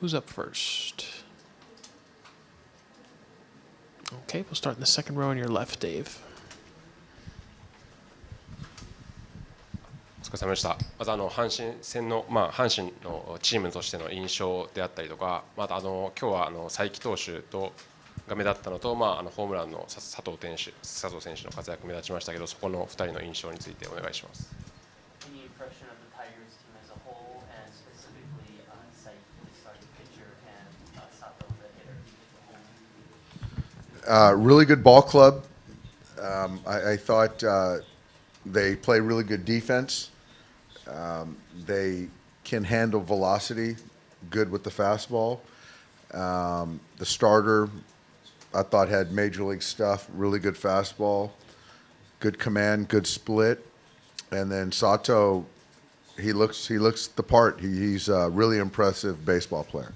Who's up first? Okay, we'll start in the second row on your left, Dave. お疲れ様でした。まず阪神戦の、阪神のチームとしての印象であったりとか、また今日は才木投手が目立ったのと、ホームランの佐藤選手の活躍目立ちましたけど、そこの2人の印象についてお願いします。Really good ball club. I thought they play really good defense. They can handle velocity, good with the fastball. The starter, I thought, had major league stuff, really good fastball, good command, good split. And then Sato, he looks the part. He's a really impressive baseball player.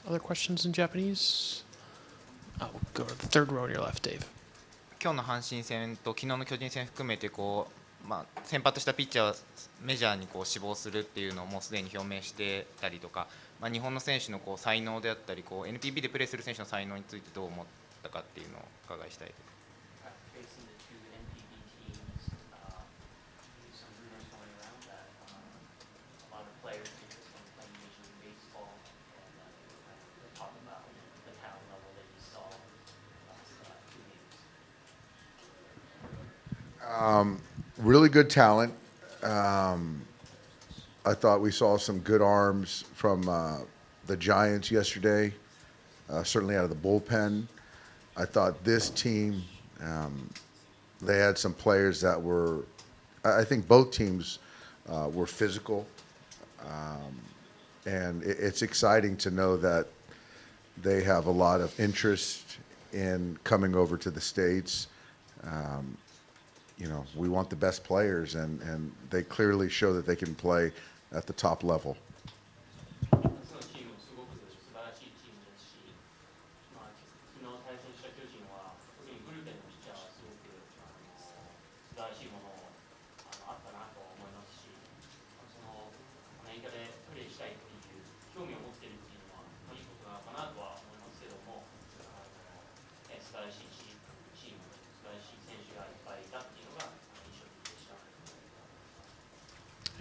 Other questions in Japanese? We'll go to the third row on your left, Dave. 今日の阪神戦と昨日の巨人戦含めて先発したピッチャーはメジャーに志望するっていうのをもうすでに表明してたりとか、日本の選手の才能であったりNPB でプレーする選手の才能についてどう思ったかっていうのをお伺いしたいです。Really good talent. I thought we saw some good arms from the Giants yesterday, certainly out of the bullpen. I thought this team, they had some players that were, I think both teams were physical. And it's exciting to know that they have a lot of interest in coming over to the States. We want the best players, and they clearly show that they can play at the top level.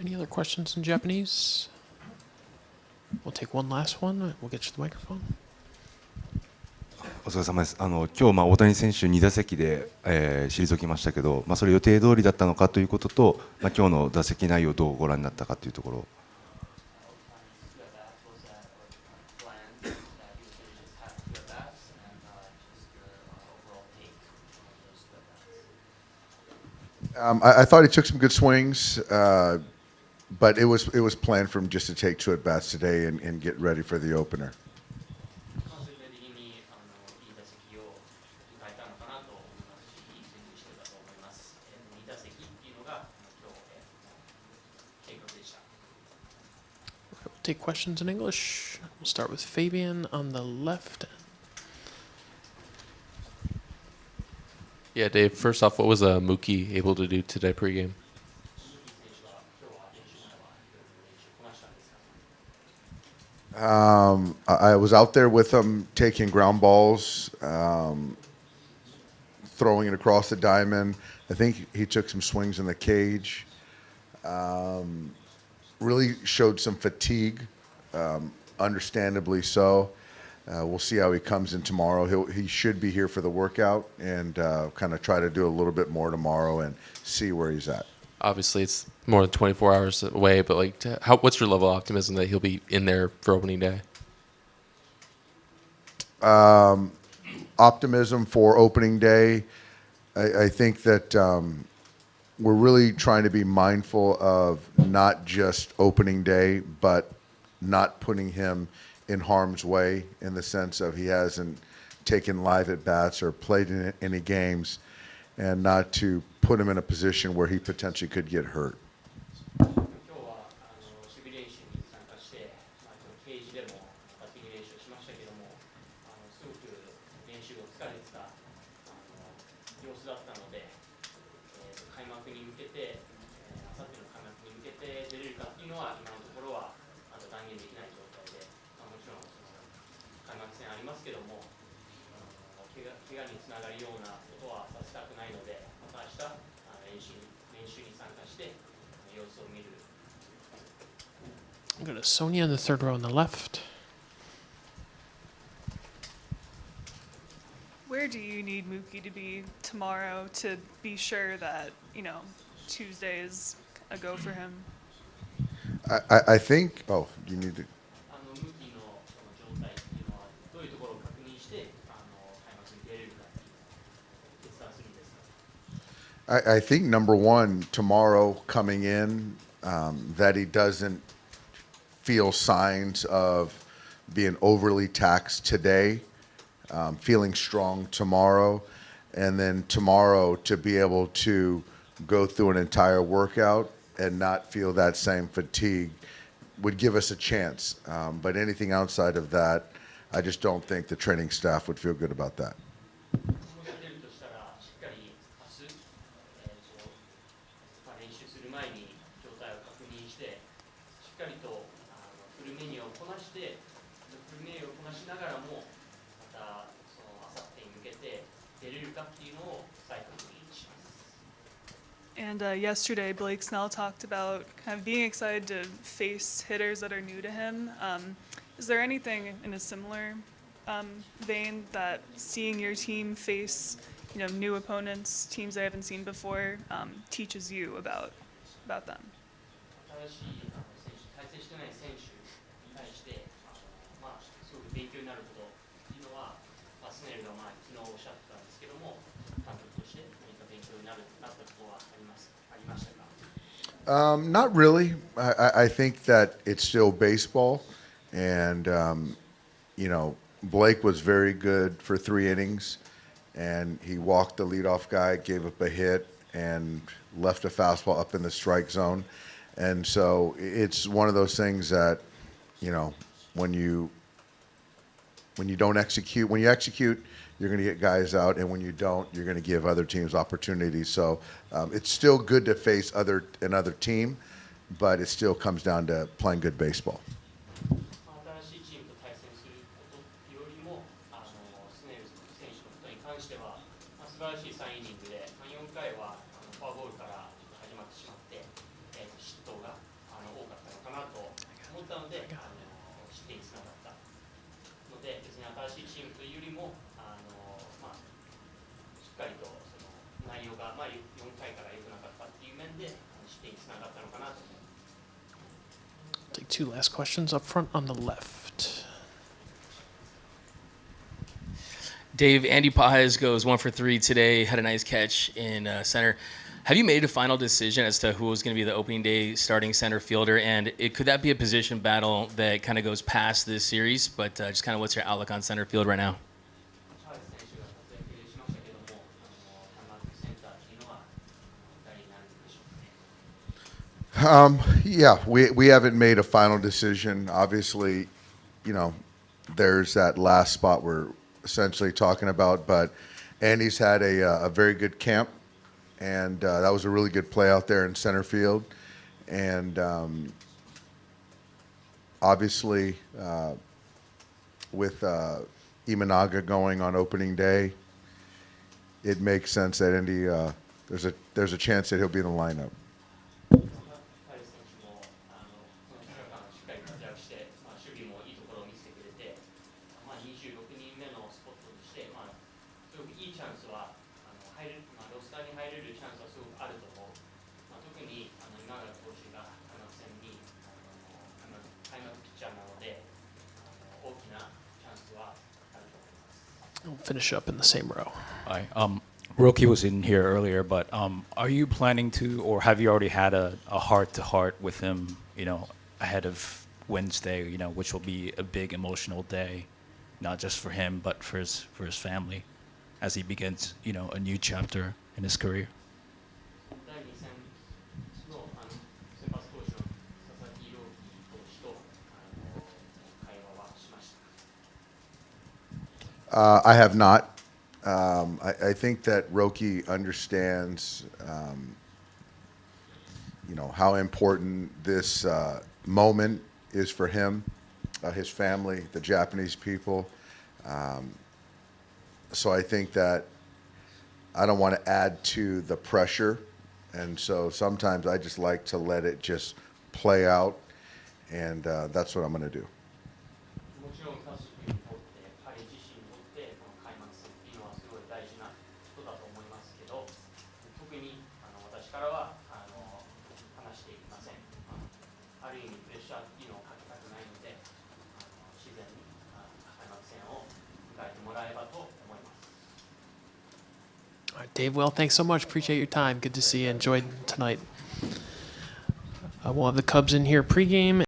Any other questions in Japanese? We'll take one last one. We'll get you the microphone. お疲れ様です。今日大谷選手2打席で、退きましたけど、それ予定通りだったのかということと、今日の打席内容をどうご覧になったかというところ。I thought he took some good swings, but it was planned for him just to take 2 at-bats today and get ready for the opener. We'll take questions in English. We'll start with Fabian on the left. Yeah, Dave, first off, what was Mookie able to do today pregame? I was out there with him taking ground balls, throwing it across the diamond. I think he took some swings in the cage. Really showed some fatigue, understandably so. We'll see how he comes in tomorrow. He should be here for the workout and kind of try to do a little bit more tomorrow and see where he's at. Obviously, it's more than 24 hours away, but what's your level of optimism that he'll be in there for opening day? Optimism for opening day. I think that we're really trying to be mindful of not just opening day, but not putting him in harm's way in the sense of he hasn't taken live at bats or played in any games, and not to put him in a position where he potentially could get hurt. 今日は守備練習に参加して、ケージでもバッティング練習をしましたけども、すごく練習が疲れてた様子だったので、開幕に向けて、あさっての開幕に向けて出れるかっていうのは今のところはまだ断言できない状態で、もちろん開幕戦ありますけども、怪我につながるようなことはさせたくないので、また明日練習に参加して様子を見る。I'm going to Sonia in the third row on the left. Where do you need Mookie to be tomorrow to be sure that, Tuesday is a go for him? I think, oh, you need to, ムーキーのその状態っていうのはどういうところを確認して開幕に出れるかっていう決断するんですか？ I think number one, tomorrow coming in, that he doesn't feel signs of being overly taxed today, feeling strong tomorrow, and then tomorrow to be able to go through an entire workout and not feel that same fatigue would give us a chance. But anything outside of that, I just don't think the training staff would feel good about that. もし出るとしたらしっかり明日、練習する前に状態を確認してしっかりとフルメニューをこなしてフルメニューをこなしながらもまたその明後日に向けて出れるかっていうのを再確認します。 And yesterday, Blake Snell talked about kind of being excited to face hitters that are new to him. Is there anything in a similar vein that seeing your team face, new opponents, teams they haven't seen before, teaches you about them? 新しい選手、対戦してない選手に対してすごく勉強になることっていうのは、スネルが昨日おっしゃってたんですけども、監督として何か勉強になったことはありましたか？ Not really. I think that it's still baseball, and Blake was very good for 3 innings, and he walked the leadoff guy, gave up a hit, and left a fastball up in the strike zone. And so it's one of those things that, when you don't execute, when you execute, you're going to get guys out, and when you don't, you're going to give other teams opportunities. So it's still good to face another team, but it still comes down to playing good baseball. 新しいチームと対戦することよりも、スネル選手のことに関しては、素晴らしい3イニングで、4回はフォアボールから始まってしまって、失投が多かったのかなと思ったので、失点につながったので、別に新しいチームというよりも、しっかりとその内容が、4回から良くなかったっていう面で、失点につながったのかなと思います。 Take 2 last questions up front on the left. Dave, Andy Pajes goes 1 for 3 today, had a nice catch in center. Have you made a final decision as to who was going to be the opening day starting center fielder? And could that be a position battle that kind of goes past this series? But just kind of what's your outlook on center field right now? チャールズ選手が活躍しましたけども、開幕センターっていうのは誰になるんでしょうかね。Yeah, we haven't made a final decision. Obviously, there's that last spot we're essentially talking about, but Andy's had a very good camp, and that was a really good play out there in center field. And obviously, with Imanaga going on opening day, it makes sense that Andy, there's a chance that he'll be in the lineup. 彼選手もこの2日間しっかり活躍して、守備もいいところを見せてくれて、26人目のスポットとして、すごくいいチャンスはロスターに入れるチャンスはすごくあると思う。特に今永投手が開幕戦に開幕ピッチャーなので、大きなチャンスはあると思います。We'll finish up in the same row. Hi. Roki was in here earlier, but are you planning to, or have you already had a heart-to-heart with him, ahead of Wednesday, which will be a big emotional day, not just for him, but for his family, as he begins, a new chapter in his career? 第2戦の先発投手の佐々木朗希投手と会話はしました。I have not. I think that Roki understands, how important this moment is for him, his family, the Japanese people. So I think that I don't want to add to the pressure, and so sometimes I just like to let it just play out, and that's what I'm going to do. もちろんタスクにとって彼自身にとってこの開幕戦っていうのはすごい大事なことだと思いますけど、特に私からは話していません。ある意味プレッシャーっていうのをかけたくないので、自然に開幕戦を迎えてもらえばと思います。All right, Dave, well, thanks so much. Appreciate your time. Good to see you. Enjoyed tonight. We'll have the Cubs in here pregame.